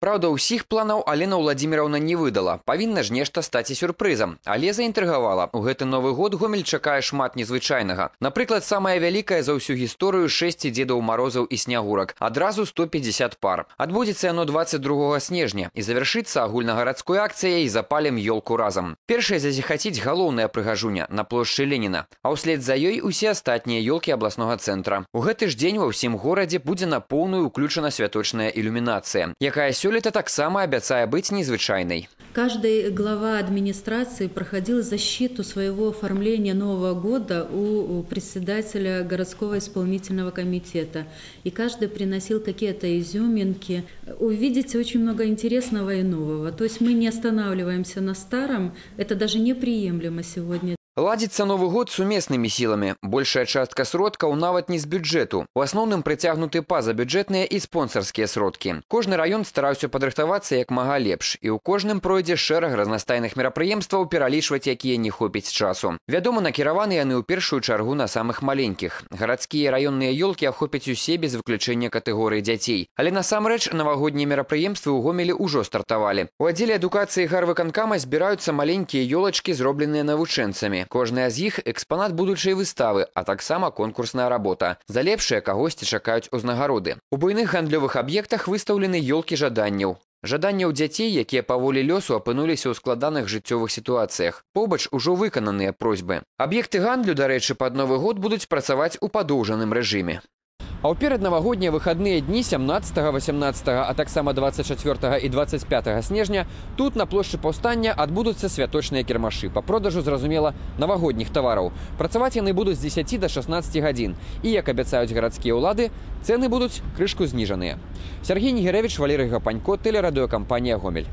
Праўда, ўсіх планаў Алена Владимировна не выдала. Павінна ж нешта стаць і сюрпрызам. Але заінтрыгавала. У гэты Новы год Гомель чакае шмат незвычайнага. Напрыклад, самая вялікая за ўсю гісторыю 6 Дзедаў Марозаў і Снягурак. Адразу 150 пар. Адбудзецца яно 22 снежня і завяршыцца агульнагарадской акцыяй «Запалім ёлку разам». Першая зазіхаціць галоўная прыгажуня на плошчы Леніна, а ўслед за ёй усе астатнія ёлкі абласнога цэнтра. У гэты ж дзень ва ўсім горадзе будзе на поўную ўключана святочная ілюмінацыя, якая сёлета таксама абяцае быць незвычайнай. Каждый глава администрации проходил защиту своего оформления Нового года у председателя городского исполнительного комитета. И каждый приносил какие-то изюминки. Увидите очень много интересного и нового. То есть мы не останавливаемся на старом. Это даже неприемлемо сегодня. Ладзіцца Новы год сумеснымі сіламі. Большая частка сродкаў нават не з бюджэту. У асноўным прыцягнуты пазабюджэтныя і спонсарскія сродкі. Кожны раён стараўся падрыхтавацца як мага лепш. І ў кожным пройдзе шэраг разнастайных мерапрыемстваў, пералічваць якія не хопіць часу. Вядома, накіраваны яны ў першую чаргу на самых маленькіх. Гарадскія раённыя ёлкі ахопяць усе без выключэння катэгорыі дзяцей. Але насамрэч навагоднія мерапрыемствы ў Гомелі ўжо стартавалі. У аддзеле адукацыі гарвыканкама збіраюцца маленькія ёлачкі, зробленыя навучэнцамі. Кожная з іх экспанат будучай выставы, а таксама конкурсная работа. За лепшае кагосьці чакаюць узнагароды. У буйных гандлёвых аб'ектах выстаўлены ёлкі жаданняў. Жаданняў дзяцей, якія паволі лёсу апынуліся ў складаных жыццёвых сітуацыях. Побач ужо выкананыя просьбы. Аб'екты гандлю, дарэчы, пад Новы год будуць працаваць у падоўжаным рэжыме. А ў пераднавагоднія выхадныя дні 17, 18, а таксама 24 і 25 снежня тут на плошчы Паўстання адбудуцца святочныя кірмашы па продажу, зразумела, навагодніх тавараў. Працаваць яны будуць з 10 да 16 гадзін. І, як абяцаюць гарадскія ўлады, цэны будуць крышку зніжаныя. Сергей Нігерэвіч, Валерый Гапанько, тэлерадыёкампанія «Гомель».